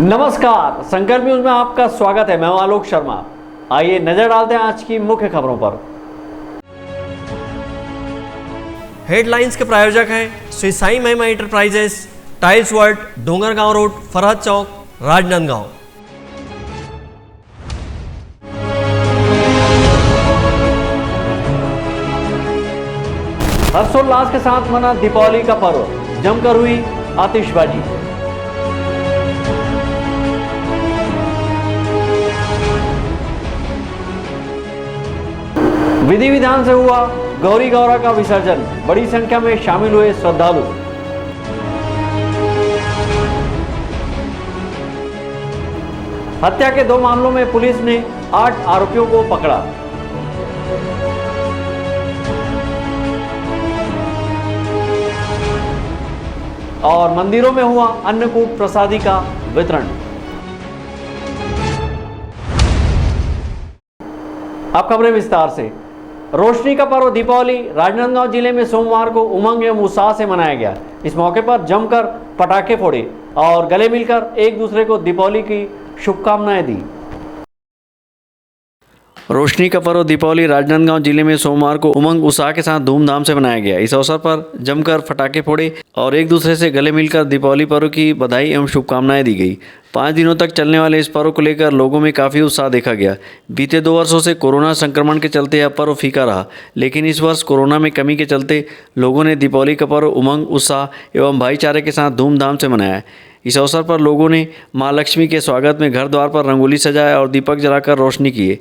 नमस्कार, संकल्प न्यूज में आपका स्वागत है। मैं हूं आलोक शर्मा। आइए नजर डालते हैं आज की मुख्य खबरों पर। हेडलाइंस के प्रायोजक हैं Shri Sai Mahima enterprises, tiles world, Dongargaon road, Farhad Chowk, Rajnandgaon. हर्षोल्लास के साथ मना दीपावली का पर्व, जमकर हुई आतिशबाजी। विधि विधान से हुआ गौरी गौरा का विसर्जन, बड़ी संख्या में शामिल हुए श्रद्धालु। हत्या के 2 मामलों में पुलिस ने 8 आरोपियों को पकड़ा। और मंदिरों में हुआ अन्नकूट प्रसादी का वितरण। अब खबरें विस्तार से। रोशनी का पर्व दीपावली राजनांदगांव जिले में सोमवार को उमंग एवं उत्साह से मनाया गया। इस मौके पर जमकर पटाखे फोड़े और गले मिलकर एक दूसरे को दीपावली की शुभकामनाएं दी। रोशनी का पर्व दीपावली राजनांदगांव जिले में सोमवार को उमंग उत्साह के साथ धूमधाम से मनाया गया। इस अवसर पर जमकर पटाखे फोड़े और एक दूसरे से गले मिलकर दीपावली पर्व की बधाई एवं शुभकामनाएं दी गई। 5 दिनों तक चलने वाले इस पर्व को लेकर लोगों में काफ़ी उत्साह देखा गया। बीते 2 वर्षों से कोरोना संक्रमण के चलते यह पर्व फीका रहा, लेकिन इस वर्ष कोरोना में कमी के चलते लोगों ने दीपावली का पर्व उमंग उत्साह एवं भाईचारे के साथ धूमधाम से मनाया। इस अवसर पर लोगों ने माँ लक्ष्मी के स्वागत में घर द्वार पर रंगोली सजाया और दीपक जलाकर रोशनी किए।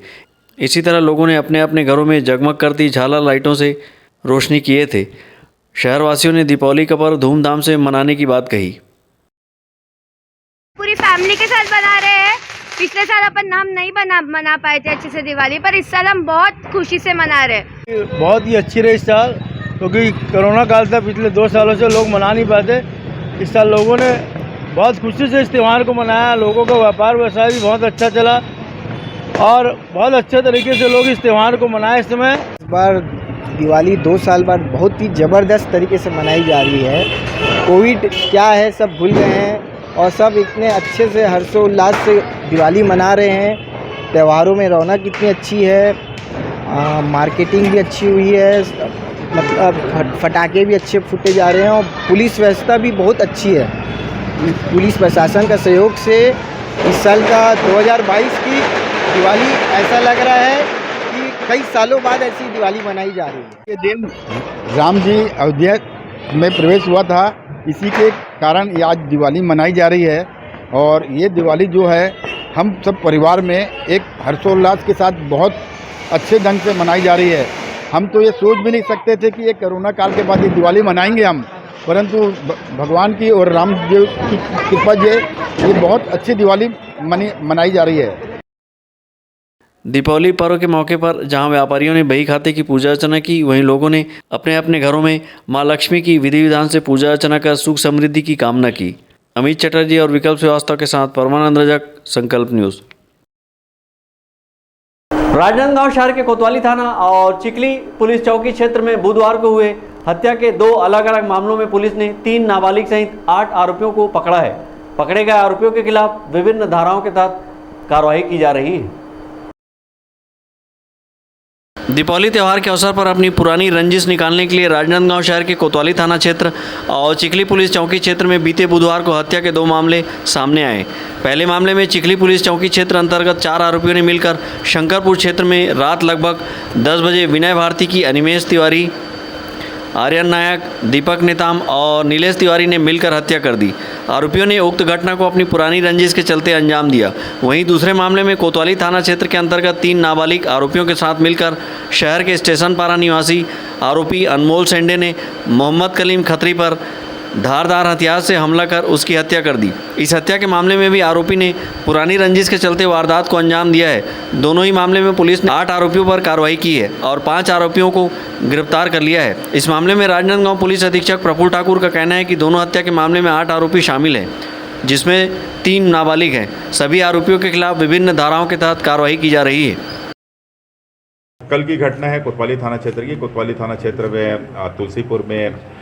इसी तरह लोगों ने अपने अपने घरों में जगमग करती झालर लाइटों से रोशनी किए थे। शहरवासियों ने दीपावली का पर्व धूमधाम से मनाने की बात कही। पूरी फैमिली के साथ बना रहे हैं। पिछले साल अपन हम नहीं मना पाए थे अच्छे से दिवाली, पर इस साल हम बहुत खुशी से मना रहे हैं। बहुत ही अच्छी रही इस साल, क्योंकि कोरोना काल था, पिछले 2 सालों से लोग मना नहीं पाते। इस साल लोगों ने बहुत खुशी से इस त्यौहार को मनाया। लोगों का व्यापार व्यवसाय भी बहुत अच्छा चला और बहुत अच्छे तरीके से लोग इस त्यौहार को मनाए। इस समय इस बार दिवाली 2 साल बाद बहुत ही ज़बरदस्त तरीके से मनाई जा रही है। कोविड क्या है सब भूल गए हैं और सब इतने अच्छे से हर्षोल्लास से दिवाली मना रहे हैं। त्योहारों में रौनक इतनी अच्छी है, मार्केटिंग भी अच्छी हुई है, मतलब फटाके भी अच्छे फूटे जा रहे हैं और पुलिस व्यवस्था भी बहुत अच्छी है। पुलिस प्रशासन का सहयोग से इस साल का 2022 की दिवाली ऐसा लग रहा है कि कई सालों बाद ऐसी दिवाली मनाई जा रही है। ये दिन राम जी अयोध्या में प्रवेश हुआ था, इसी के कारण ये आज दिवाली मनाई जा रही है। और ये दिवाली जो है हम सब परिवार में एक हर्षोल्लास के साथ बहुत अच्छे ढंग से मनाई जा रही है। हम तो ये सोच भी नहीं सकते थे कि ये कोरोना काल के बाद ये दिवाली मनाएंगे हम, परंतु भगवान की और राम जी की कृपा से ये बहुत अच्छी दिवाली मनाई जा रही है। दीपावली पर्व के मौके पर जहां व्यापारियों ने बही खाते की पूजा अर्चना की, वहीं लोगों ने अपने अपने घरों में मां लक्ष्मी की विधि विधान से पूजा अर्चना कर सुख समृद्धि की कामना की। अमित चटर्जी और विकल्प श्रीवास्तव के साथ परमानंद रजक, संकल्प न्यूज। राजनांदगांव शहर के कोतवाली थाना और चिखली पुलिस चौकी क्षेत्र में बुधवार को हुए हत्या के 2 अलग अलग मामलों में पुलिस ने 3 नाबालिग सहित 8 आरोपियों को पकड़ा है। पकड़े गए आरोपियों के खिलाफ विभिन्न धाराओं के तहत कार्रवाई की जा रही है। दीपावली त्यौहार के अवसर पर अपनी पुरानी रंजिश निकालने के लिए राजनांदगांव शहर के कोतवाली थाना क्षेत्र और चिखली पुलिस चौकी क्षेत्र में बीते बुधवार को हत्या के 2 मामले सामने आए। पहले मामले में चिखली पुलिस चौकी क्षेत्र अंतर्गत 4 आरोपियों ने मिलकर शंकरपुर क्षेत्र में रात लगभग 10 बजे विनय भारती की अनिमेश तिवारी, आर्यन नायक, दीपक नेताम और नीलेश तिवारी ने मिलकर हत्या कर दी। आरोपियों ने उक्त घटना को अपनी पुरानी रंजिश के चलते अंजाम दिया। वहीं दूसरे मामले में कोतवाली थाना क्षेत्र के अंतर्गत 3 नाबालिग आरोपियों के साथ मिलकर शहर के स्टेशन पारा निवासी आरोपी अनमोल सेंडे ने मोहम्मद कलीम खत्री पर धारदार हथियार से हमला कर उसकी हत्या कर दी। इस हत्या के मामले में भी आरोपी ने पुरानी रंजिश के चलते वारदात को अंजाम दिया है। दोनों ही मामले में पुलिस ने 8 आरोपियों पर कार्रवाई की है और 5 आरोपियों को गिरफ्तार कर लिया है। इस मामले में राजनांदगांव पुलिस अधीक्षक प्रफुल्ल ठाकुर का कहना है कि दोनों हत्या के मामले में 8 आरोपी शामिल हैं, जिसमें 3 नाबालिग हैं। सभी आरोपियों के खिलाफ विभिन्न धाराओं के तहत कार्रवाई की जा रही है। कल की घटना है कोतवाली थाना क्षेत्र की। कोतवाली थाना क्षेत्र में तुलसीपुर में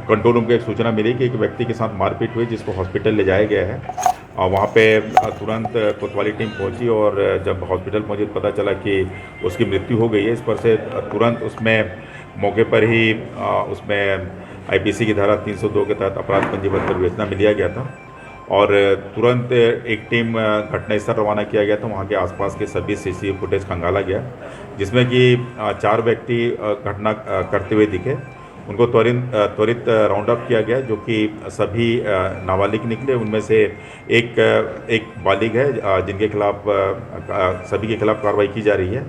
कंट्रोल रूम को एक सूचना मिली कि एक व्यक्ति के साथ मारपीट हुई, जिसको हॉस्पिटल ले जाया गया है। वहाँ पे तुरंत कोतवाली टीम पहुंची और जब हॉस्पिटल पहुंची तो पता चला कि उसकी मृत्यु हो गई है। इस पर से तुरंत उसमें मौके पर ही उसमें आईपीसी की धारा 302 के तहत अपराध पंजीबद्ध कर विवेचना में लिया गया था और तुरंत एक टीम घटनास्थल रवाना किया गया था। वहाँ के आसपास के सभी सीसीटीवी फुटेज खंगाला गया, जिसमें कि 4 व्यक्ति घटना करते हुए दिखे। उनको त्वरित राउंड अप किया गया, जो कि सभी नाबालिग निकले। उनमें से एक बालिग है जिनके खिलाफ सभी के खिलाफ कार्रवाई की जा रही है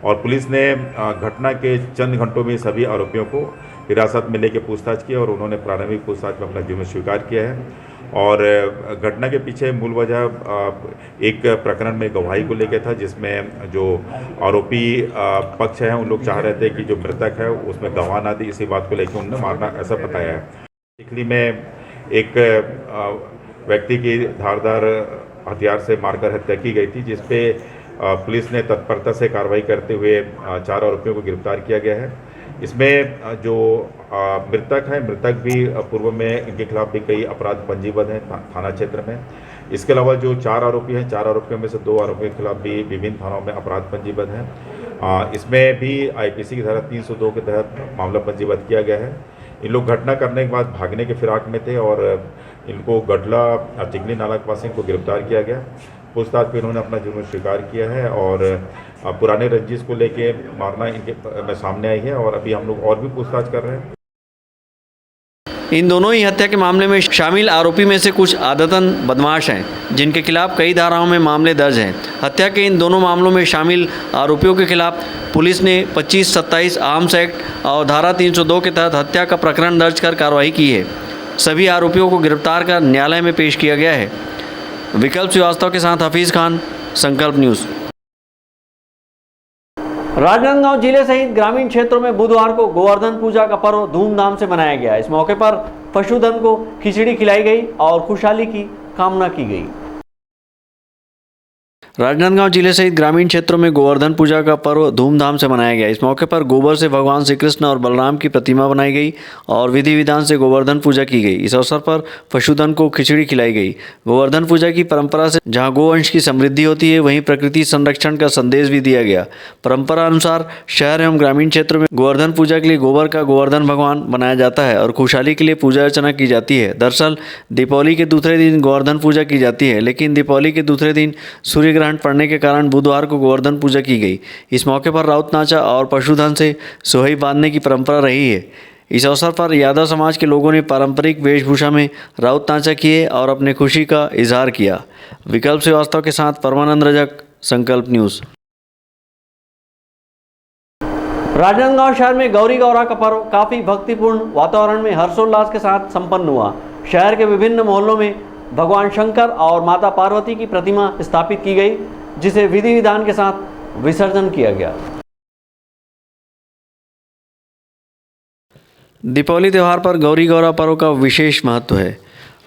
और पुलिस ने घटना के चंद घंटों में सभी आरोपियों को हिरासत में लेकर पूछताछ की और उन्होंने प्रारंभिक पूछताछ में अपना जुर्म स्वीकार किया है। और घटना के पीछे मूल वजह एक प्रकरण में गवाही को लेकर था, जिसमें जो आरोपी पक्ष है उन लोग चाह रहे थे कि जो मृतक है उसमें गवाह ना दे। इसी बात को लेकर उन्होंने मारना ऐसा बताया है। चिखली में एक व्यक्ति की धारदार हथियार से मारकर हत्या की गई थी, जिसपे पुलिस ने तत्परता से कार्रवाई करते हुए 4 आरोपियों को गिरफ्तार किया गया है। इसमें जो मृतक है, मृतक भी पूर्व में इनके खिलाफ भी कई अपराध पंजीबद्ध हैं थाना क्षेत्र में। इसके अलावा जो 4 आरोपी हैं, 4 आरोपियों में से 2 आरोपियों के खिलाफ भी विभिन्न थानों में अपराध पंजीबद्ध हैं। इसमें भी आईपीसी की धारा 302 के तहत मामला पंजीबद्ध किया गया है। इन लोग घटना करने के बाद भागने के फिराक में थे और इनको गढ़ला चिखली नाला के पास इनको गिरफ्तार किया गया। पूछताछ में इन्होंने अपना जुर्म स्वीकार किया है और पुराने रंजिश को लेके मारना इनके में सामने आई है और अभी हम लोग और भी पूछताछ कर रहे हैं। इन दोनों ही हत्या के मामले में शामिल आरोपी में से कुछ आदतन बदमाश हैं, जिनके खिलाफ कई धाराओं में मामले दर्ज हैं। हत्या के इन दोनों मामलों में शामिल आरोपियों के खिलाफ पुलिस ने 25-27 आर्म्स एक्ट और धारा 302 के तहत हत्या का प्रकरण दर्ज कर कार्रवाई की है। सभी आरोपियों को गिरफ्तार कर न्यायालय में पेश किया गया है। विकल्प श्रीवास्तव के साथ हफीज़ खान, संकल्प न्यूज़। राजनांदगांव जिले सहित ग्रामीण क्षेत्रों में बुधवार को गोवर्धन पूजा का पर्व धूमधाम से मनाया गया। इस मौके पर पशुधन को खिचड़ी खिलाई गई और खुशहाली की कामना की गई। राजनांदगांव जिले सहित ग्रामीण क्षेत्रों में गोवर्धन पूजा का पर्व धूमधाम से मनाया गया। इस मौके पर गोबर से भगवान श्री कृष्ण और बलराम की प्रतिमा बनाई गई और विधि विधान से गोवर्धन पूजा की गई। इस अवसर पर पशुधन को खिचड़ी खिलाई गई। गोवर्धन पूजा की परंपरा से जहां गोवंश की समृद्धि होती है, वहीं प्रकृति संरक्षण का संदेश भी दिया गया। परंपरा अनुसार शहर एवं ग्रामीण क्षेत्रों में गोवर्धन पूजा के लिए गोबर का गोवर्धन भगवान बनाया जाता है और खुशहाली के लिए पूजा अर्चना की जाती है। दरअसल दीपावली के दूसरे दिन गोवर्धन पूजा की जाती है, लेकिन दीपावली के दूसरे दिन सूर्य पड़ने के कारण बुधवार को गोवर्धन पूजा की गई। इस मौके पर राउत नाचा और पशुधन से सोहई बांधने की परंपरा रही है। इस अवसर पर यादव समाज के लोगों ने पारंपरिक वेशभूषा में राउत नाचा किए और अपने खुशी का इजहार किया। विकल्प श्रीवास्तव के साथ परमानंद रजक, संकल्प न्यूज़। राजनांदगांव शहर में गौरी गौरा का पर्व काफ़ी भक्तिपूर्ण वातावरण में हर्षोल्लास के साथ संपन्न हुआ। शहर के विभिन्न मोहल्लों में भगवान शंकर और माता पार्वती की प्रतिमा स्थापित की गई, जिसे विधि विधान के साथ विसर्जन किया गया। दीपावली त्यौहार पर गौरी गौरा पर्व का विशेष महत्व है।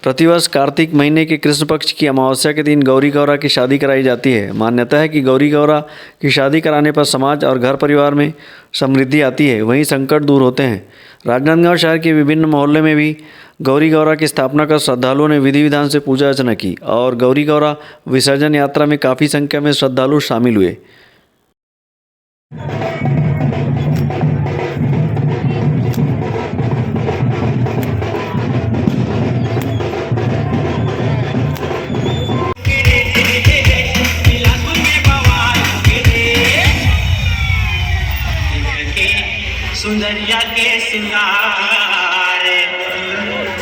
प्रतिवर्ष कार्तिक महीने के कृष्ण पक्ष की अमावस्या के दिन गौरी गौरा की शादी कराई जाती है। मान्यता है कि गौरी गौरा की शादी कराने पर समाज और घर परिवार में समृद्धि आती है, वहीं संकट दूर होते हैं। राजनांदगांव शहर के विभिन्न मोहल्ले में भी गौरी गौरा की स्थापना कर श्रद्धालुओं ने विधि विधान से पूजा अर्चना की और गौरी गौरा विसर्जन यात्रा में काफ़ी संख्या में श्रद्धालु शामिल हुए। सुंदरिया के सिंगार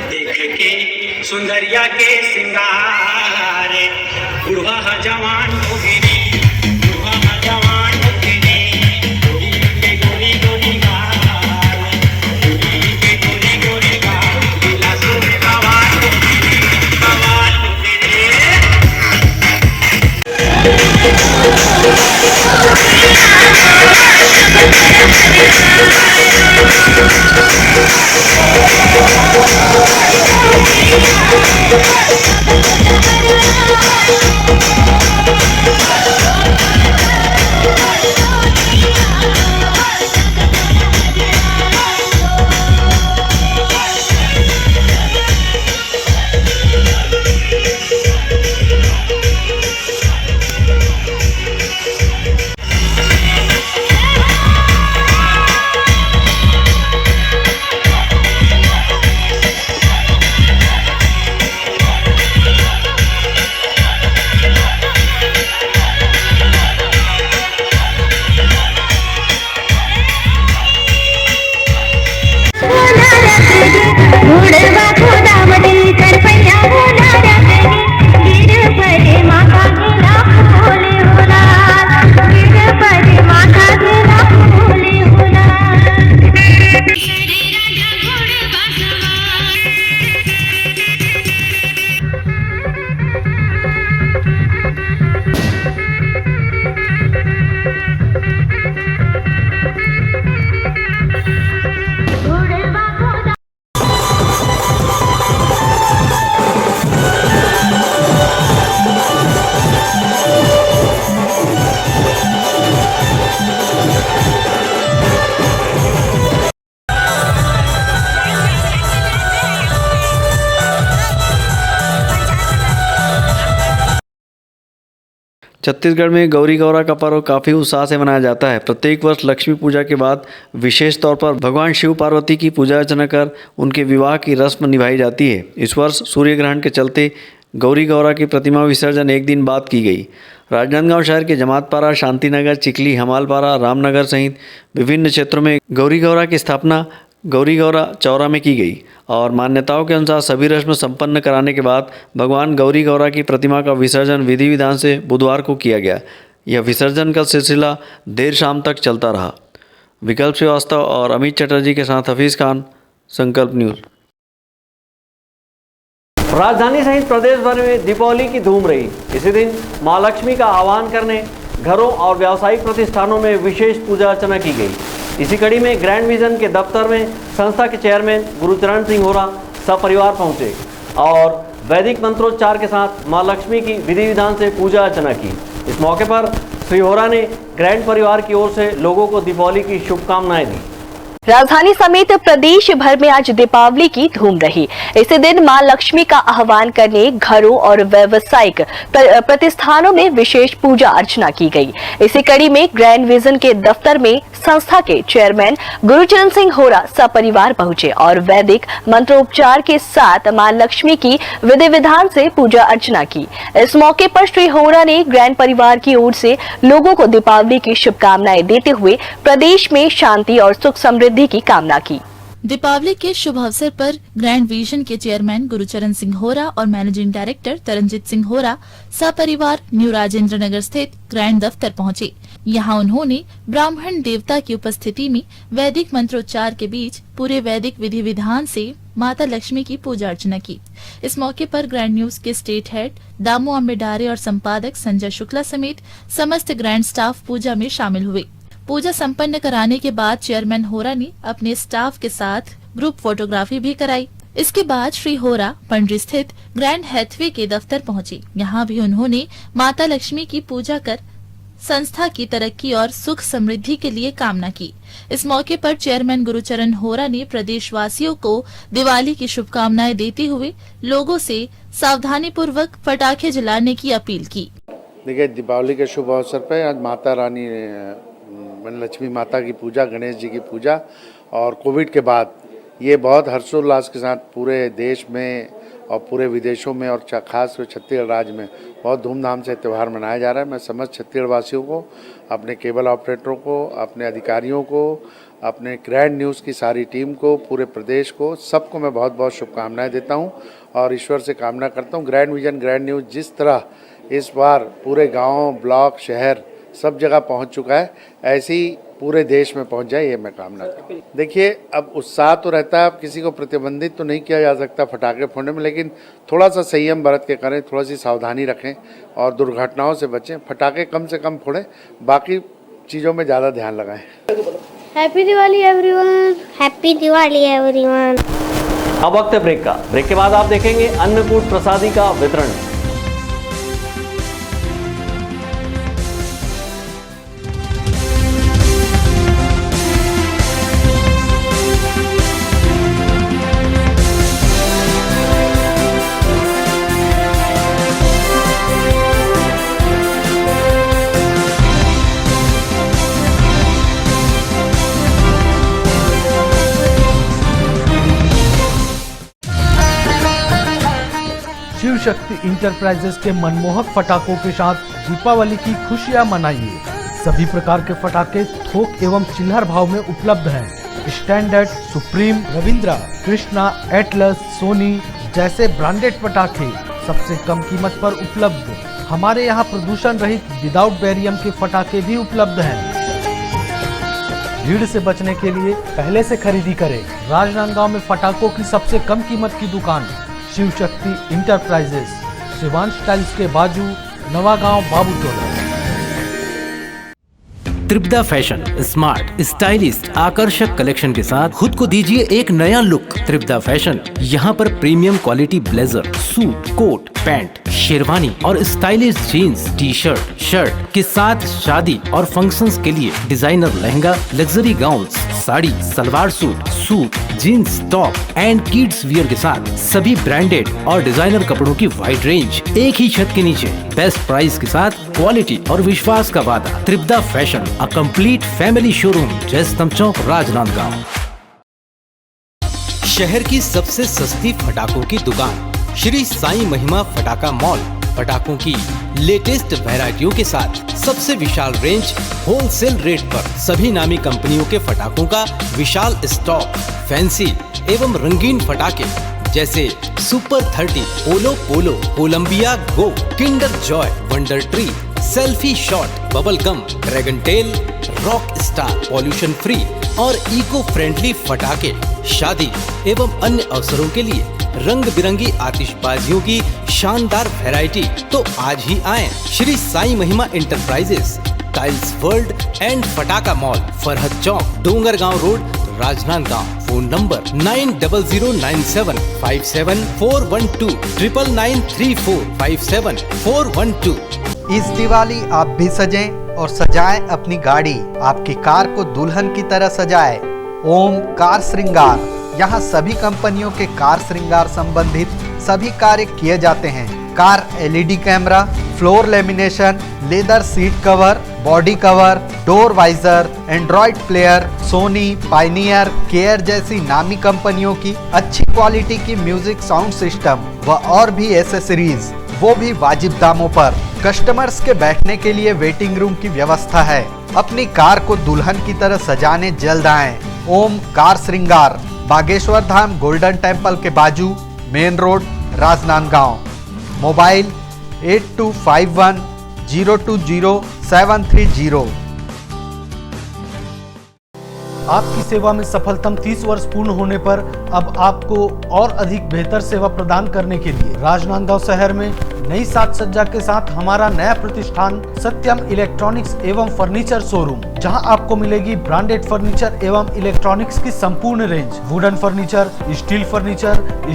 देख के, सुंदरिया के सिंगार बुढ़वा जवान हो गई, बुढ़वा जवान हो गई। गोरी के गोरी गोरी गाल, गोरी के गोरी गोरी गाल, दिला सुन कवाल हो गई, कवाल हो गई। गुडवा गोदावरी करपैया होणाऱ्या कधी गिर परे माता गेला फुले होणार गिर परे माता गेला फुले होणार राजा घोडवा छत्तीसगढ़ में गौरी गौरा का पर्व काफ़ी उत्साह से मनाया जाता है। प्रत्येक वर्ष लक्ष्मी पूजा के बाद विशेष तौर पर भगवान शिव पार्वती की पूजा अर्चना कर उनके विवाह की रस्म निभाई जाती है। इस वर्ष सूर्य ग्रहण के चलते गौरी गौरा की प्रतिमा विसर्जन एक दिन बाद की गई। राजनांदगांव शहर के जमातपारा, शांतिनगर, चिखली, हमालपारा, रामनगर सहित विभिन्न क्षेत्रों में गौरी गौरा की स्थापना गौरी गौरा चौरा में की गई और मान्यताओं के अनुसार सभी रस्म संपन्न कराने के बाद भगवान गौरी गौरा की प्रतिमा का विसर्जन विधि विधान से बुधवार को किया गया। यह विसर्जन का सिलसिला देर शाम तक चलता रहा। विकल्प श्रीवास्तव और अमित चटर्जी के साथ हफीज़ खान, संकल्प न्यूज़। राजधानी सहित प्रदेश भर में दीपावली की धूम रही। इसी दिन मां लक्ष्मी का आह्वान करने घरों और व्यावसायिक प्रतिष्ठानों में विशेष पूजा अर्चना की गई। इसी कड़ी में ग्रैंड विजन के दफ्तर में संस्था के चेयरमैन गुरुचरण सिंह होरा सपरिवार पहुंचे और वैदिक मंत्रोच्चार के साथ मां लक्ष्मी की विधि विधान से पूजा अर्चना की। इस मौके पर श्री होरा ने ग्रैंड परिवार की ओर से लोगों को दीपावली की शुभकामनाएं दी। राजधानी समेत प्रदेश भर में आज दीपावली की धूम रही। इसी दिन मां लक्ष्मी का आह्वान करने घरों और व्यावसायिक प्रतिष्ठानों में विशेष पूजा अर्चना की गई। इसी कड़ी में ग्रैंड विजन के दफ्तर में संस्था के चेयरमैन गुरुचरण सिंह होरा सपरिवार पहुंचे और वैदिक मंत्रोपचार के साथ मां लक्ष्मी की विधि विधान से पूजा अर्चना की। इस मौके पर श्री होरा ने ग्रैंड परिवार की ओर से लोगों को दीपावली की शुभकामनाएं देते हुए प्रदेश में शांति और सुख समृद्धि की कामना की। दीपावली के शुभ अवसर पर ग्रैंड विजन के चेयरमैन गुरुचरण सिंह होरा और मैनेजिंग डायरेक्टर तरनजीत सिंह होरा सपरिवार न्यू राजेंद्र नगर स्थित ग्रैंड दफ्तर पहुंचे। यहां उन्होंने ब्राह्मण देवता की उपस्थिति में वैदिक मंत्रोच्चार के बीच पूरे वैदिक विधि विधान से माता लक्ष्मी की पूजा अर्चना की। इस मौके पर ग्रैंड न्यूज के स्टेट हेड दामू अम्बेडारे और संपादक संजय शुक्ला समेत समस्त ग्रैंड स्टाफ पूजा में शामिल हुए। पूजा संपन्न कराने के बाद चेयरमैन होरा ने अपने स्टाफ के साथ ग्रुप फोटोग्राफी भी कराई। इसके बाद श्री होरा पंडरी स्थित ग्रैंड हैथवे के दफ्तर पहुंचे। यहां भी उन्होंने माता लक्ष्मी की पूजा कर संस्था की तरक्की और सुख समृद्धि के लिए कामना की। इस मौके पर चेयरमैन गुरुचरण होरा ने प्रदेशवासियों को दिवाली की शुभकामनाएं देते हुए लोगों से सावधानी पूर्वक पटाखे जलाने की अपील की। देखिए, दीपावली के शुभ अवसर पर आज माता रानी लक्ष्मी माता की पूजा, गणेश जी की पूजा और कोविड के बाद ये बहुत हर्षोल्लास के साथ पूरे देश में और पूरे विदेशों में और खास कर छत्तीसगढ़ राज्य में बहुत धूमधाम से त्यौहार मनाया जा रहा है। मैं समस्त छत्तीसगढ़ वासियों को, अपने केबल ऑपरेटरों को, अपने अधिकारियों को, अपने ग्रैंड न्यूज़ की सारी टीम को, पूरे प्रदेश को, सबको मैं बहुत बहुत शुभकामनाएं देता हूं और ईश्वर से कामना करता हूं ग्रैंड विजन, ग्रैंड न्यूज़ जिस तरह इस बार पूरे गाँव, ब्लॉक, शहर सब जगह पहुंच चुका है, ऐसे ही पूरे देश में पहुंच जाए, ये मैं कामना करता हूँ। देखिए, अब उत्साह तो रहता है, अब किसी को प्रतिबंधित तो नहीं किया जा सकता फटाखे फोड़ने में, लेकिन थोड़ा सा संयम बरत के करें, थोड़ा सी सावधानी रखें और दुर्घटनाओं से बचें। फटाखे कम से कम फोड़ें, बाकी चीज़ों में ज़्यादा ध्यान लगाएं। Happy Diwali everyone. Happy Diwali everyone. अब वक्त है ब्रेक का। ब्रेक के बाद आप देखेंगे अन्नकूट प्रसादी का वितरण। शिव शक्ति इंटरप्राइजेस के मनमोहक पटाखों के साथ दीपावली की खुशियां मनाइए। सभी प्रकार के पटाखे थोक एवं चिल्हर भाव में उपलब्ध हैं। Standard, supreme, Ravindra, Krishna, Atlas, Sony जैसे ब्रांडेड पटाखे सबसे कम कीमत पर उपलब्ध। हमारे यहाँ प्रदूषण रहित विदाउट बैरियम के पटाखे भी उपलब्ध हैं। भीड़ से बचने के लिए पहले से खरीदी करें। राजनांदगांव में पटाखों की सबसे कम कीमत की दुकान शिव शक्ति इंटरप्राइजेस, शिवांश टाइल्स के बाजू, Nawagaon, Babutola. Tripada fashion smart, stylish, आकर्षक कलेक्शन के साथ खुद को दीजिए एक नया लुक। त्रिपदा फैशन यहाँ पर premium quality blazer, suit, coat, pant, sherwani और stylish jeans, T shirt, shirt के साथ शादी और फंक्शंस के लिए designer lehenga, luxury gowns, sari, salwar suit, jeans, top and kids wear के साथ सभी ब्रांडेड और डिजाइनर कपड़ों की वाइड रेंज एक ही छत के नीचे, बेस्ट प्राइस के साथ क्वालिटी और विश्वास का वादा। Tripada fashion, a complete family showroom, Jaistambh Chowk, Rajnandgaon. शहर की सबसे सस्ती पटाखों की दुकान श्री साईं महिमा फटाका मॉल, पटाखों की लेटेस्ट वैरायटियों के साथ सबसे विशाल रेंज, होलसेल रेट पर सभी नामी कंपनियों के पटाखों का विशाल स्टॉक, फैंसी एवं रंगीन पटाखे जैसे सुपर 30, ओलो पोलो, Columbia go, Kinder Joy, wonder tree, selfie shot, bubble gum, dragon tail, rock star, pollution free और इको फ्रेंडली पटाखे शादी एवं अन्य अवसरों के लिए रंग बिरंगी आतिशबाजियों की शानदार वैरायटी। तो आज ही आएं Shri Sai Mahima enterprises, tiles world and पटाखा mall, Farhad Chowk, Dongargaon road, Rajnandgaon. Phone number 9000975741 99345741 इस दिवाली आप भी सजें और सजाएं अपनी गाड़ी, आपकी कार को दुल्हन की तरह सजाएं। ओम कार श्रृंगार, यहाँ सभी कंपनियों के कार श्रृंगार संबंधित सभी कार्य किए जाते हैं। Car LED camera, floor lamination, leather seat cover, body cover, door visor, android player, Sony, Pioneer, care जैसी नामी कंपनियों की अच्छी क्वालिटी की म्यूजिक साउंड सिस्टम व और भी एसेसरीज, वो भी वाजिब दामों पर। कस्टमर्स के बैठने के लिए वेटिंग रूम की व्यवस्था है। अपनी कार को दुल्हन की तरह सजाने जल्द आएं। ओम कार श्रृंगार, बागेश्वर धाम गोल्डन टेम्पल के बाजू, मेन रोड, राजनांदगांव। मोबाइल 8251020730। आपकी सेवा में सफलतम 30 वर्ष पूर्ण होने पर अब आपको और अधिक बेहतर सेवा प्रदान करने के लिए राजनांदगांव शहर में नई साज सज्जा के साथ हमारा नया प्रतिष्ठान सत्यम इलेक्ट्रॉनिक्स एवं फर्नीचर शोरूम, जहां आपको मिलेगी ब्रांडेड फर्नीचर एवं इलेक्ट्रॉनिक्स की संपूर्ण रेंज, वुडन फर्नीचर,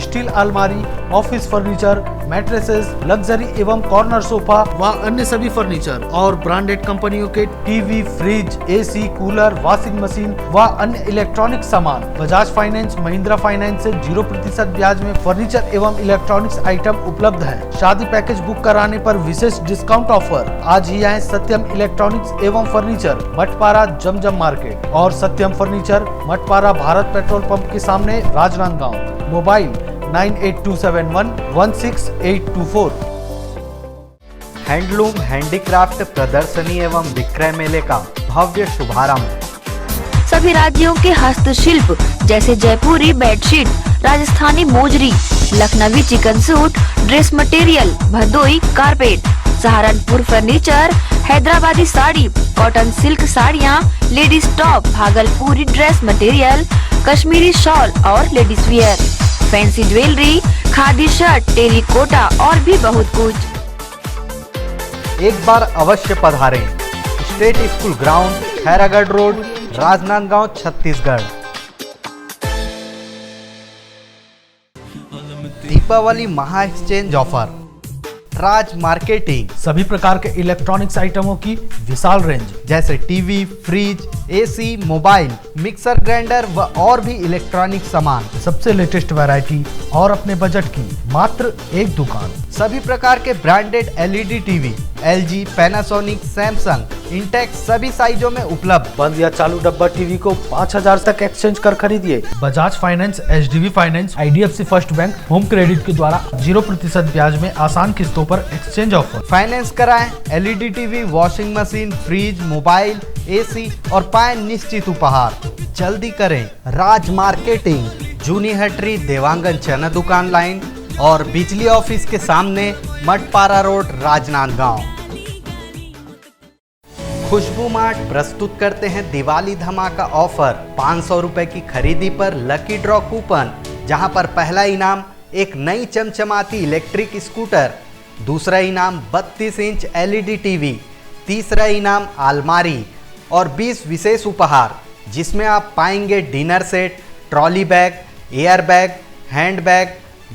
स्टील अलमारी, ऑफिस फर्नीचर, मैट्रेसेस, लग्जरी एवं कॉर्नर सोफा व अन्य सभी फर्नीचर और ब्रांडेड कंपनियों के TV, fridge, AC, cooler, washing machine व अन्य इलेक्ट्रॉनिक सामान। बजाज फाइनेंस, महिंद्रा फाइनेंस से 0% ब्याज में फर्नीचर एवं इलेक्ट्रॉनिक्स आइटम उपलब्ध है। शादी पैकेज बुक कराने पर विशेष डिस्काउंट ऑफर। आज ही आए सत्यम इलेक्ट्रॉनिक्स एवं फर्नीचर, मठपारा जमजम मार्केट और Satyam furniture, Mathpara Bharat petrol pump के सामने, राजनांदगांव। मोबाइल 9827116824। हैंडलूम हैंडीक्राफ्ट प्रदर्शनी एवं विक्रय मेले का भव्य शुभारंभ। सभी राज्यों के हस्तशिल्प जैसे Jaipuri bedsheet, Rajasthani mojari, Lucknowi chikan suit, dress material, Bhadohi carpet, Saharanpur furniture, Hyderabadi sari, cotton silk साड़ियाँ, ladies top, Bhagalpuri dress material, Kashmiri shawl और ladies wear, fancy jewellery, khadi shirt, terracotta और भी बहुत कुछ। एक बार अवश्य पधारें। State school ground, Khairagarh road, Rajnandgaon, Chhattisgarh. Deepawali महा एक्सचेंज ऑफर। राज मार्केटिंग, सभी प्रकार के इलेक्ट्रॉनिक्स आइटमों की विशाल रेंज जैसे TV, fridge, AC, mobile, mixer grinder व और भी इलेक्ट्रॉनिक सामान, सबसे लेटेस्ट वैरायटी और अपने बजट की मात्र एक दुकान। सभी प्रकार के branded LED TV, LG, Panasonic, Samsung, Intex सभी साइजों में उपलब्ध। बंद या चालू डब्बा टीवी को 5000 तक एक्सचेंज कर खरीदिए। Bajaj finance, HDB finance, IDFC first bank, home credit के द्वारा 0% ब्याज में आसान किस्तों पर एक्सचेंज ऑफर। फाइनेंस कराएं LED TV, washing machine, fridge, mobile, AC और पाए निश्चित उपहार। जल्दी करें, राज मार्केटिंग, जूनी हटरी, देवांगन चना दुकान लाइन और बिजली ऑफिस के सामने, मटपारा रोड, राजनांदगांव। खुशबू मार्ट प्रस्तुत करते हैं दिवाली धमाका ऑफर। 500 रुपए की खरीदी पर लकी ड्रॉ कूपन, जहां पर पहला इनाम एक नई चमचमाती इलेक्ट्रिक स्कूटर, दूसरा इनाम 32 इंच LED टीवी, तीसरा इनाम अलमारी और 20 विशेष उपहार, जिसमें आप पाएंगे dinner set, trolley bag, air bag, hand bag,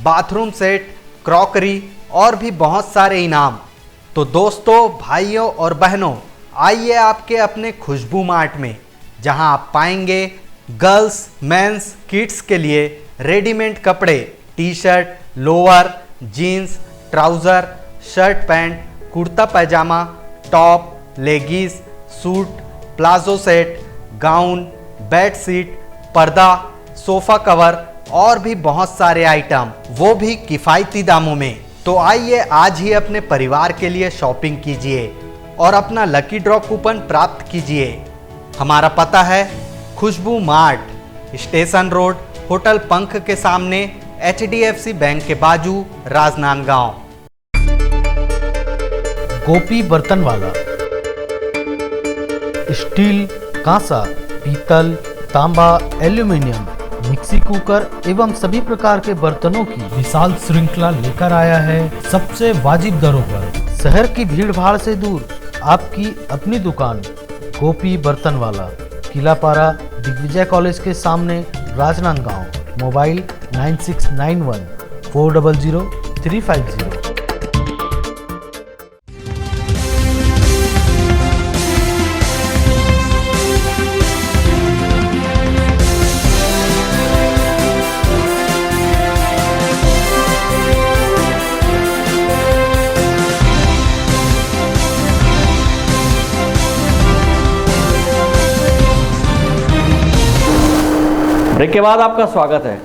bathroom set, crockery और भी बहुत सारे इनाम। तो दोस्तों, भाइयों और बहनों, आइए आपके अपने खुशबू मार्ट में, जहां आप पाएंगे गर्ल्स, मेंस, किड्स के लिए रेडीमेड कपड़े, T shirt, lower, jeans, trouser, shirt pant, kurta pyjama, top, leggings, suit, palazzo set, gown, bed sheet, पर्दा, सोफ़ा कवर और भी बहुत सारे आइटम, वो भी किफ़ायती दामों में। तो आइए आज ही अपने परिवार के लिए शॉपिंग कीजिए और अपना लकी ड्रॉ कूपन प्राप्त कीजिए। हमारा पता है खुशबू मार्ट, स्टेशन रोड, होटल पंख के सामने, HDFC बैंक के बाजू, राजनांदगांव। गोपी बर्तन वाला स्टील, कांसा, पीतल, तांबा, एल्यूमीनियम, मिक्सी कुकर एवं सभी प्रकार के बर्तनों की विशाल श्रृंखला लेकर आया है सबसे वाजिब दरों पर। शहर की भीड़ भाड़ से दूर आपकी अपनी दुकान गोपी बर्तन वाला, किलापारा, दिग्विजय कॉलेज के सामने, राजनांदगांव। मोबाइल 9691 400 350। ब्रेक के बाद आपका स्वागत है।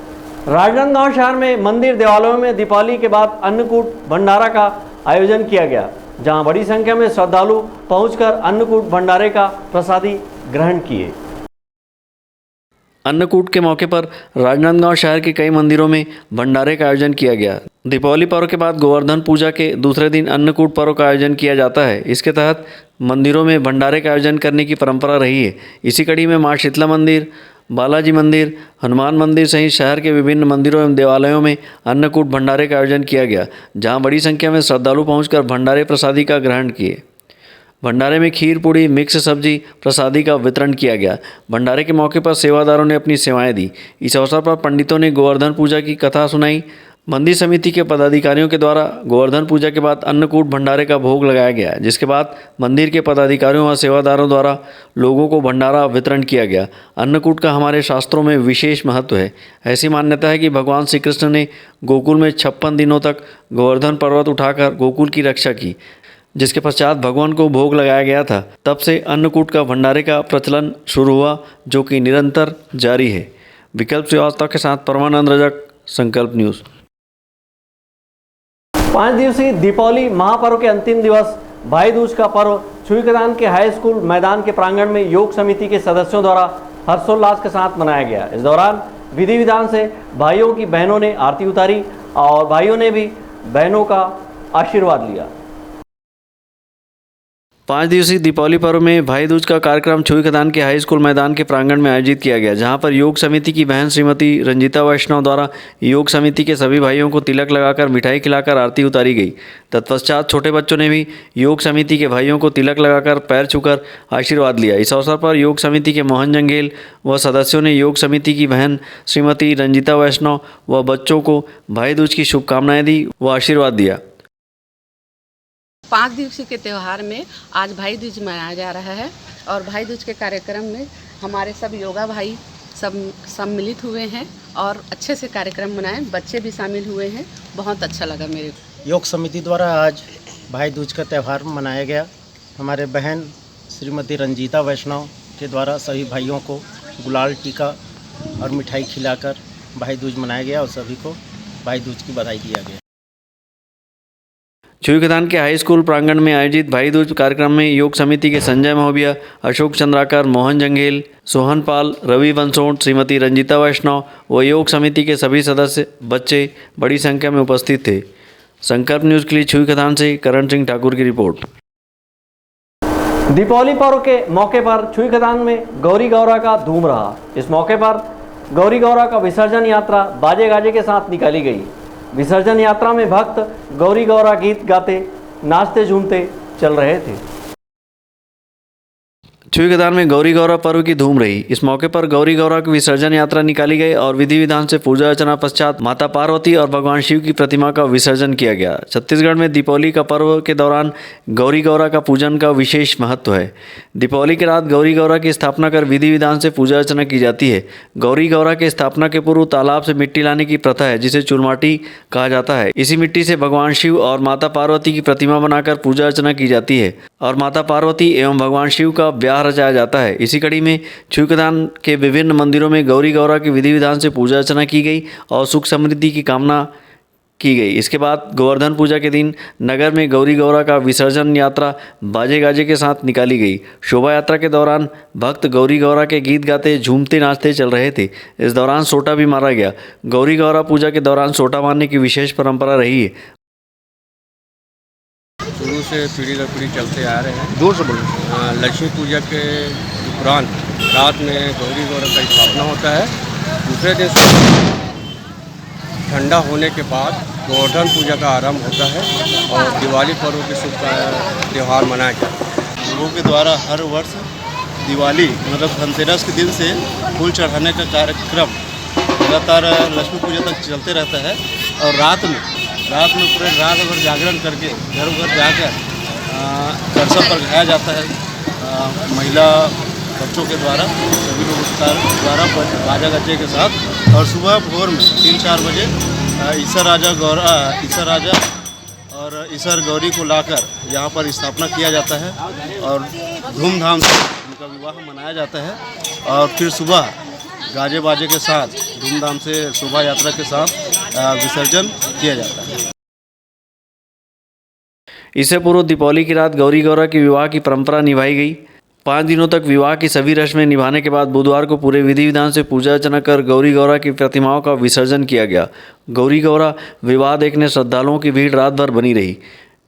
राजनांदगांव शहर में मंदिर देवालयों में दीपावली के बाद अन्नकूट भंडारा का आयोजन किया गया, जहां बड़ी संख्या में श्रद्धालु पहुंचकर अन्नकूट भंडारे का प्रसादी ग्रहण किए। अन्नकूट के मौके पर राजनांदगांव शहर के कई मंदिरों में भंडारे का आयोजन किया गया। दीपावली पर्व के बाद गोवर्धन पूजा के दूसरे दिन अन्नकूट पर्व का आयोजन किया जाता है। इसके तहत मंदिरों में भंडारे का आयोजन करने की परंपरा रही है। इसी कड़ी में मां शीतला मंदिर, बालाजी मंदिर, हनुमान मंदिर सहित शहर के विभिन्न मंदिरों एवं देवालयों में अन्नकूट भंडारे का आयोजन किया गया, जहां बड़ी संख्या में श्रद्धालु पहुंचकर भंडारे प्रसादी का ग्रहण किए। भंडारे में खीर, पूड़ी, मिक्स सब्जी प्रसादी का वितरण किया गया। भंडारे के मौके पर सेवादारों ने अपनी सेवाएं दी। इस अवसर पर पंडितों ने गोवर्धन पूजा की कथा सुनाई। मंदिर समिति के पदाधिकारियों के द्वारा गोवर्धन पूजा के बाद अन्नकूट भंडारे का भोग लगाया गया, जिसके बाद मंदिर के पदाधिकारियों व सेवादारों द्वारा लोगों को भंडारा वितरण किया गया। अन्नकूट का हमारे शास्त्रों में विशेष महत्व है। ऐसी मान्यता है कि भगवान श्री कृष्ण ने गोकुल में 56 दिनों तक गोवर्धन पर्वत उठाकर गोकुल की रक्षा की, जिसके पश्चात भगवान को भोग लगाया गया था। तब से अन्नकूट का भंडारे का प्रचलन शुरू हुआ, जो कि निरंतर जारी है। विकल्प श्रीवास्तव के साथ परमानंद रजक, संकल्प न्यूज़। 5 दिवसीय दीपावली महापर्व के अंतिम दिवस भाई दूज का पर्व छुईकदान के हाई स्कूल मैदान के प्रांगण में योग समिति के सदस्यों द्वारा हर्षोल्लास के साथ मनाया गया। इस दौरान विधि विधान से भाइयों की बहनों ने आरती उतारी और भाइयों ने भी बहनों का आशीर्वाद लिया। 5 दिवसीय दीपावली पर्व में भाई दूज का कार्यक्रम छुईकदान के हाई स्कूल मैदान के प्रांगण में आयोजित किया गया, जहां पर योग समिति की बहन श्रीमती रंजीता वैष्णव द्वारा योग समिति के सभी भाइयों को तिलक लगाकर मिठाई खिलाकर आरती उतारी गई। तत्पश्चात छोटे बच्चों ने भी योग समिति के भाइयों को तिलक लगाकर पैर छूकर आशीर्वाद लिया। इस अवसर पर योग समिति के मोहन जंगेल व सदस्यों ने योग समिति की बहन श्रीमती रंजीता वैष्णव व बच्चों को भाई दूज की शुभकामनाएं दी व आशीर्वाद दिया। 5 दिवसीय के त्यौहार में आज भाई दूज मनाया जा रहा है और भाई दूज के कार्यक्रम में हमारे सब योगा भाई सब सम्मिलित हुए हैं और अच्छे से कार्यक्रम मनाए। बच्चे भी शामिल हुए हैं, बहुत अच्छा लगा मेरे को। योग समिति द्वारा आज भाई दूज का त्यौहार मनाया गया। हमारे बहन श्रीमती रंजीता वैष्णव के द्वारा सभी भाइयों को गुलाल टीका और मिठाई खिलाकर भाई दूज मनाया गया और सभी को भाई दूज की बधाई दिया गया। छुईखदान के हाई स्कूल प्रांगण में आयोजित भाई दूज कार्यक्रम में योग समिति के संजय महोबिया, अशोक चंद्राकर, मोहन जंगेल, सोहन पाल, रवि बंसोड़, श्रीमती रंजीता वैष्णव व योग समिति के सभी सदस्य, बच्चे बड़ी संख्या में उपस्थित थे। संकल्प न्यूज़ के लिए छुईखदान से करण सिंह ठाकुर की रिपोर्ट। दीपावली पर्व के मौके पर छुईखदान में गौरी गौरा का धूम रहा। इस मौके पर गौरी गौरा का विसर्जन यात्रा बाजे गाजे के साथ निकाली गई। विसर्जन यात्रा में भक्त गौरी गौरा गीत गाते, नाचते झूमते चल रहे थे। छुईखदान में गौरी गौरा पर्व की धूम रही। इस मौके पर गौरी गौरा की विसर्जन यात्रा निकाली गई और विधि विधान से पूजा अर्चना पश्चात माता पार्वती और भगवान शिव की प्रतिमा का विसर्जन किया गया। छत्तीसगढ़ में दीपावली का पर्व के दौरान गौरी गौरा का पूजन का विशेष महत्व है। दीपावली की रात गौरी गौरा की स्थापना कर विधि विधान से पूजा अर्चना की जाती है। गौरी गौरा के स्थापना के पूर्व तालाब से मिट्टी लाने की प्रथा है, जिसे चुलमाटी कहा जाता है। इसी मिट्टी से भगवान शिव और माता पार्वती की प्रतिमा बनाकर पूजा अर्चना की जाती है और माता पार्वती एवं भगवान शिव का ब्याह रचाया जाता है। इसी कड़ी में छुईखदान के विभिन्न मंदिरों में गौरी गौरा की विधि विधान से पूजा अर्चना की गई और सुख समृद्धि की कामना की गई। इसके बाद गोवर्धन पूजा के दिन नगर में गौरी गौरा का विसर्जन यात्रा बाजे गाजे के साथ निकाली गई। शोभा यात्रा के दौरान भक्त गौरी गौरा के गीत गाते, झूमते नाचते चल रहे थे। इस दौरान सोटा भी मारा गया। गौरी गौरा पूजा के दौरान सोटा मारने की विशेष परंपरा रही है। शुरू से पीढ़ी दर पीढ़ी चलते आ रहे हैं। दूर से लक्ष्मी पूजा के उपरांत रात में गौरी गौरा का स्थापना होता है। दूसरे दिन ठंडा होने के बाद गोवर्धन पूजा का आरंभ होता है और दिवाली पर्व के शुभ त्यौहार मनाया जाता है। लोगों के द्वारा हर वर्ष दिवाली मतलब धनतेरस के दिन से फूल चढ़ाने का कार्यक्रम लगातार लक्ष्मी पूजा तक चलते रहता है और रात में पूरे रात भर जागरण करके घर घर जाकर दर्शन पर गाया जाता है। महिला बच्चों के द्वारा, सभी लोगों के द्वारा बाजा गज्जे के साथ और सुबह भोर में 3-4 बजे ईसर राजा और ईसर गौरी को लाकर यहाँ पर स्थापना किया जाता है और धूमधाम से उनका विवाह मनाया जाता है और फिर सुबह गाजे बाजे के साथ धूमधाम से शोभा यात्रा के साथ विसर्जन किया जाता है। इससे पूर्व दीपावली की रात गौरी गौरा की विवाह की परंपरा निभाई गई। 5 दिनों तक विवाह की सभी रस्में निभाने के बाद बुधवार को पूरे विधि विधान से पूजा अर्चना कर गौरी गौरा की प्रतिमाओं का विसर्जन किया गया। गौरी गौरा विवाह देखने श्रद्धालुओं की भीड़ रात भर बनी रही।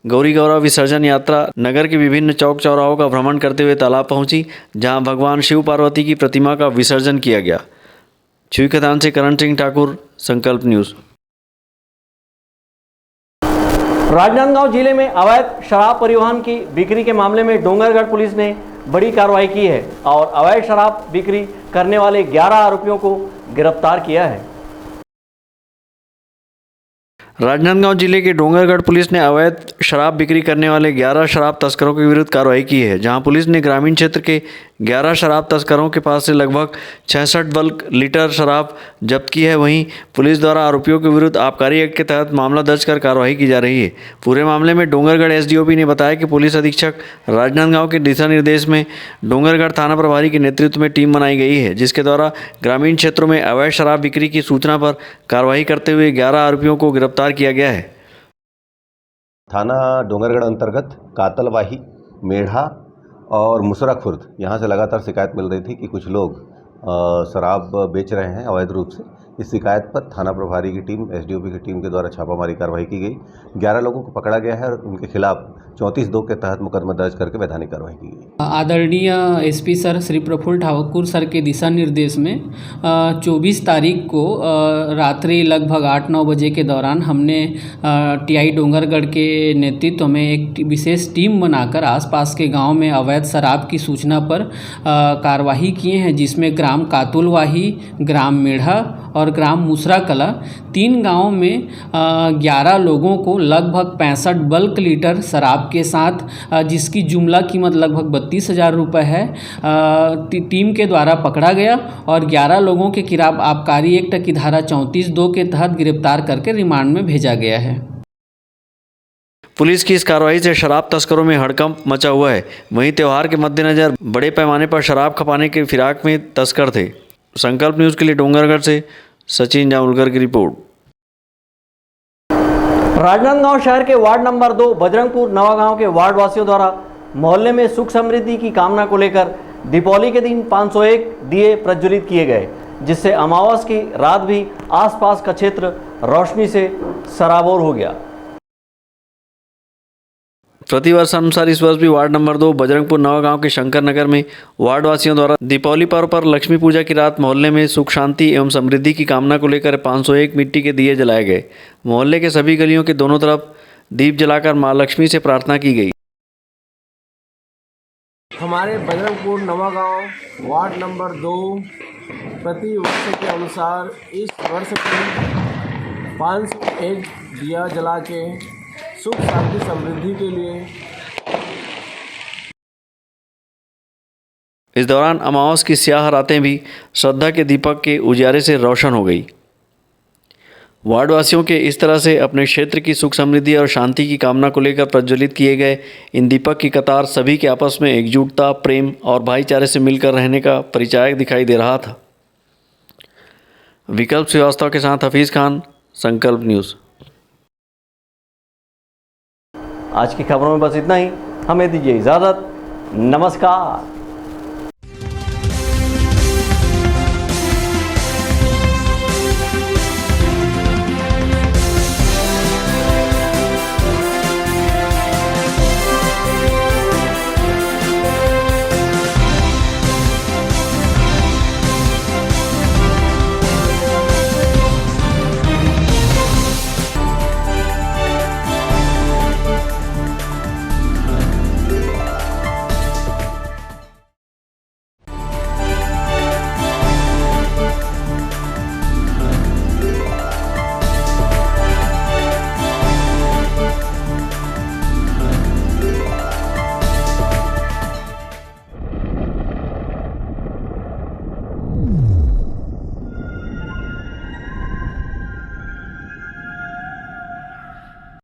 गौरी गौरा विसर्जन यात्रा नगर के विभिन्न चौक चौराहों का भ्रमण करते हुए तालाब पहुंची, जहां भगवान शिव पार्वती की प्रतिमा का विसर्जन किया गया। छुईखदान से करण सिंह ठाकुर, संकल्प न्यूज़। राजनांदगांव जिले में अवैध शराब परिवहन की बिक्री के मामले में डोंगरगढ़ पुलिस ने बड़ी कार्रवाई की है और अवैध शराब बिक्री करने वाले 11 आरोपियों को गिरफ्तार किया है। राजनांदगांव जिले के डोंगरगढ़ पुलिस ने अवैध शराब बिक्री करने वाले 11 शराब तस्करों के विरुद्ध कार्रवाई की है, जहां पुलिस ने ग्रामीण क्षेत्र के 11 शराब तस्करों के पास से लगभग 66 बल्क लीटर शराब जब्त की है। वहीं पुलिस द्वारा आरोपियों के विरुद्ध आबकारी एक्ट के तहत मामला दर्ज कर कार्रवाई की जा रही है। पूरे मामले में डोंगरगढ़ एसडीओपी ने बताया कि पुलिस अधीक्षक राजनांदगांव के दिशा निर्देश में डोंगरगढ़ थाना प्रभारी के नेतृत्व में टीम बनाई गई है, जिसके द्वारा ग्रामीण क्षेत्रों में अवैध शराब बिक्री की सूचना पर कार्रवाई करते हुए 11 आरोपियों को गिरफ्तार किया गया है। थाना डोंगरगढ़ अंतर्गत कातलवाही, मेढ़ा और मुसरा खुर्द यहाँ से लगातार शिकायत मिल रही थी कि कुछ लोग शराब बेच रहे हैं अवैध रूप से। इस शिकायत पर थाना प्रभारी की टीम, एसडीओपी की टीम के द्वारा छापामारी कार्रवाई की गई। 11 लोगों को पकड़ा गया है और उनके खिलाफ 34(2) के तहत मुकदमा दर्ज करके वैधानिक कार्रवाई की गई। आदरणीय SP sir Shri Prafull Thakur sir के दिशा निर्देश में 24 तारीख को रात्रि लगभग 8-9 बजे के दौरान हमने टीआई डोंगरगढ़ के नेतृत्व में एक विशेष टीम बनाकर आसपास के गांव में अवैध शराब की सूचना पर कार्यवाही किए हैं, जिसमें ग्राम कातुलवाही, ग्राम मेढ़ा और ग्राम मुसरा कला 3 गांवों में 11 लोगों को लगभग 65 बल्क लीटर शराब के साथ, जिसकी जुमला कीमत लगभग 32,000 रुपये है, टीम के द्वारा पकड़ा गया और 11 लोगों के खिलाफ आबकारी एक्ट की धारा 34(2) के तहत गिरफ्तार करके रिमांड में भेजा गया है। पुलिस की इस कार्रवाई से शराब तस्करों में हड़कंप मचा हुआ है। वहीं त्यौहार के मद्देनजर बड़े पैमाने पर शराब खपाने के फिराक में तस्कर थे। संकल्प न्यूज़ के लिए डोंगरगढ़ से सचिन जामुलकर की रिपोर्ट। राजनांदगांव शहर के वार्ड नंबर 2 बजरंगपुर नवागांव के वार्ड वासियों द्वारा मोहल्ले में सुख समृद्धि की कामना को लेकर दीपावली के दिन 501 दिए प्रज्वलित किए गए, जिससे अमावस की रात भी आसपास का क्षेत्र रोशनी से सराबोर हो गया। प्रतिवर्ष अनुसार इस वर्ष भी वार्ड नंबर 2 बजरंगपुर नवागांव के शंकर नगर में वार्ड वासियों द्वारा दीपावली पर्व पर लक्ष्मी पूजा की रात मोहल्ले में सुख शांति एवं समृद्धि की कामना को लेकर 501 मिट्टी के दिए जलाए गए। मोहल्ले के सभी गलियों के दोनों तरफ दीप जलाकर मां लक्ष्मी से प्रार्थना की गई। हमारे बजरंगपुर नवागांव वार्ड नंबर 2 प्रति वर्ष के अनुसार इस वर्ष भी 501 दिया जला के सुख शांति समृद्धि के लिए। इस दौरान अमावस की स्याह रातें भी श्रद्धा के दीपक के उजाले से रोशन हो गई। वार्डवासियों के इस तरह से अपने क्षेत्र की सुख समृद्धि और शांति की कामना को लेकर प्रज्वलित किए गए इन दीपक की कतार सभी के आपस में एकजुटता, प्रेम और भाईचारे से मिलकर रहने का परिचायक दिखाई दे रहा था। विकल्प श्रीवास्तव के साथ हफीज़ खान, संकल्प न्यूज़। आज की खबरों में बस इतना ही। हमें दीजिए इजाज़त। नमस्कार।